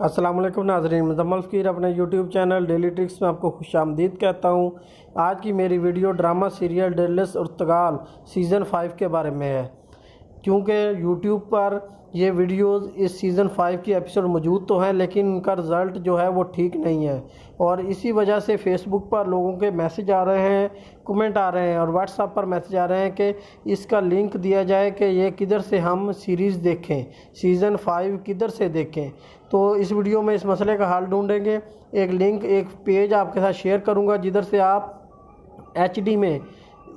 अस्सलाम वालेकुम नाज़रीन, मुज़म्मल फ़कीर अपने यूट्यूब चैनल डेली ट्रिक्स में आपको खुशामदीद कहता हूँ। आज की मेरी वीडियो ड्रामा सीरियल डेर्लेस उर्तगाल सीज़न 5 के बारे में है, क्योंकि यूट्यूब पर ये वीडियोस इस सीज़न 5 की एपिसोड मौजूद तो हैं, लेकिन उनका रिज़ल्ट जो है वो ठीक नहीं है और इसी वजह से फ़ेसबुक पर लोगों के मैसेज आ रहे हैं, कमेंट आ रहे हैं और व्हाट्सएप पर मैसेज आ रहे हैं कि इसका लिंक दिया जाए कि ये किधर से हम सीरीज़ देखें, सीज़न 5 किधर से देखें। तो इस वीडियो में इस मसले का हल ढूंढेंगे। एक लिंक, एक पेज आपके साथ शेयर करूँगा जिधर से आप HD में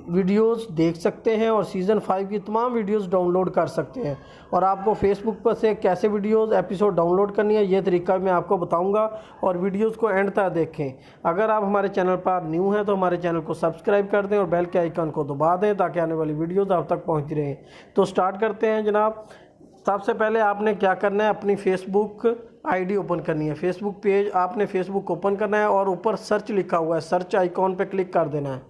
वीडियोस देख सकते हैं और सीज़न 5 की तमाम वीडियोस डाउनलोड कर सकते हैं। और आपको फेसबुक पर से कैसे वीडियोस एपिसोड डाउनलोड करनी है ये तरीका मैं आपको बताऊंगा और वीडियोस को एंड तक देखें। अगर आप हमारे चैनल पर न्यू हैं तो हमारे चैनल को सब्सक्राइब कर दें और बेल के आइकन को दबा दें ताकि आने वाली वीडियोज़ आप तक पहुँच रहें। तो स्टार्ट करते हैं जनाब। सबसे पहले आपने क्या करना है, अपनी फेसबुक ID ओपन करनी है। फेसबुक पेज आपने फेसबुक ओपन करना है और ऊपर सर्च लिखा हुआ है, सर्च आइकॉन पे क्लिक कर देना है।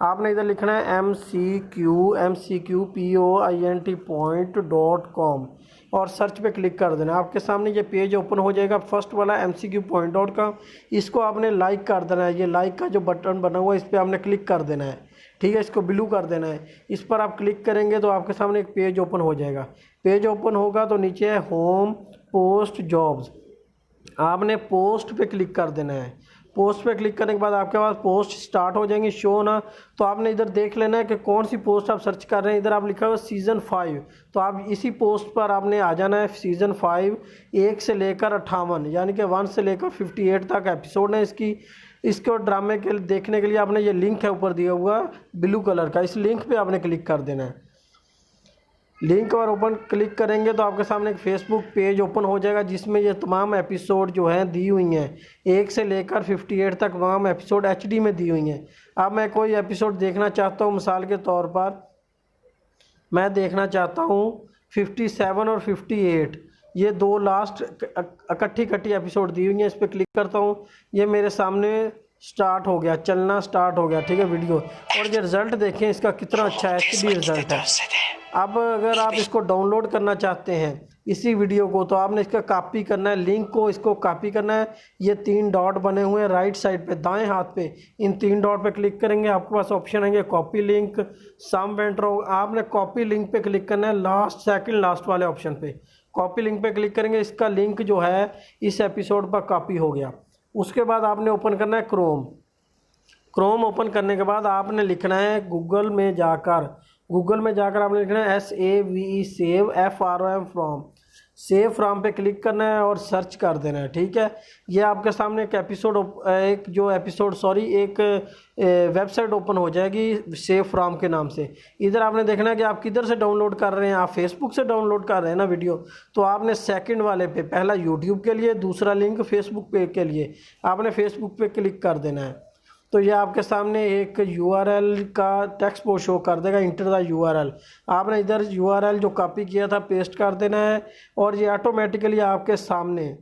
आपने इधर लिखना है mcqpoint.com और सर्च पे क्लिक कर देना है। आपके सामने ये पेज ओपन हो जाएगा, फर्स्ट वाला mcqpoint.com। इसको आपने लाइक कर देना है। ये लाइक का जो बटन बना हुआ है इस पर आपने क्लिक कर देना है, ठीक है। इसको ब्लू कर देना है। इस पर आप क्लिक करेंगे तो आपके सामने एक पेज ओपन हो जाएगा। पेज ओपन होगा तो नीचे है होम पोस्ट जॉब्स, आपने पोस्ट पे क्लिक कर देना है। पोस्ट पे क्लिक करने के बाद आपके पास पोस्ट स्टार्ट हो जाएंगी शो ना। तो आपने इधर देख लेना है कि कौन सी पोस्ट आप सर्च कर रहे हैं। इधर आप लिखा हुआ सीज़न 5, तो आप इसी पोस्ट पर आपने आ जाना है। सीज़न 5 1 से लेकर 58 यानी कि 1 से लेकर 58 तक एपिसोड है इसकी। इसको ड्रामे के देखने के लिए आपने ये लिंक है ऊपर दिया हुआ ब्लू कलर का, इस लिंक पे आपने क्लिक कर देना है। लिंक और ओपन क्लिक करेंगे तो आपके सामने एक फेसबुक पेज ओपन हो जाएगा जिसमें ये तमाम एपिसोड जो हैं दी हुई हैं, 1 से लेकर 58 तक तमाम एपिसोड HD में दी हुई हैं। अब मैं कोई एपिसोड देखना चाहता हूँ, मिसाल के तौर पर मैं देखना चाहता हूँ 57 और 58, ये दो लास्ट इकट्ठी एपिसोड दी हुई हैं। इस पर क्लिक करता हूँ, ये मेरे सामने स्टार्ट हो गया, चलना स्टार्ट हो गया, ठीक है वीडियो। और ये रिज़ल्ट देखें इसका कितना अच्छा HD रिज़ल्ट है। अब अगर आप इसको डाउनलोड करना चाहते हैं इसी वीडियो को, तो आपने इसका कॉपी करना है, लिंक को इसको कॉपी करना है। ये 3 डॉट बने हुए हैं राइट साइड पे, दाएं हाथ पे, इन 3 डॉट पे क्लिक करेंगे, आपके पास ऑप्शन आएंगे कॉपी लिंक, सम वेंट रो। आपने कॉपी लिंक पे क्लिक करना है, सेकंड लास्ट वाले ऑप्शन पे कॉपी लिंक पे क्लिक करेंगे। इसका लिंक जो है इस एपिसोड पर कॉपी हो गया। उसके बाद आपने ओपन करना है क्रोम ओपन करने के बाद आपने लिखना है गूगल में जाकर आपने लिखना है SAVE सेव फ्रॉम पे क्लिक करना है और सर्च कर देना है, ठीक है। ये आपके सामने एक वेबसाइट ओपन हो जाएगी सेव फ्रॉम के नाम से। इधर आपने देखना है कि आप किधर से डाउनलोड कर रहे हैं। आप फेसबुक से डाउनलोड कर रहे हैं ना वीडियो, तो आपने सेकंड वाले पे, पहला यूट्यूब के लिए, दूसरा लिंक फेसबुक पे के लिए, आपने फेसबुक पे क्लिक कर देना है। तो ये आपके सामने एक URL का टेक्स्ट बॉक्स शो कर देगा, इंटर द URL। आपने इधर URL जो कॉपी किया था पेस्ट कर देना है और ये ऑटोमेटिकली आपके सामने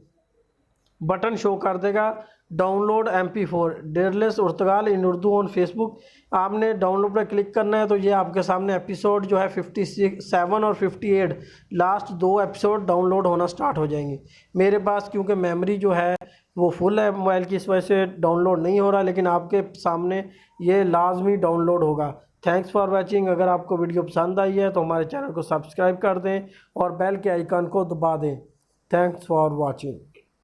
बटन शो कर देगा डाउनलोड MP4 डेर्लेस उर्तगाल इन उर्दू ऑन फेसबुक। आपने डाउनलोड पर क्लिक करना है तो ये आपके सामने एपिसोड जो है 57 और 58 लास्ट 2 एपिसोड डाउनलोड होना स्टार्ट हो जाएंगे। मेरे पास क्योंकि मेमोरी जो है वो फुल है मोबाइल की, इस वजह से डाउनलोड नहीं हो रहा, लेकिन आपके सामने ये लाजमी डाउनलोड होगा। Thanks for watching. अगर आपको वीडियो पसंद आई है तो हमारे चैनल को सब्सक्राइब कर दें और बेल के आइकन को दबा दें। Thanks for watching.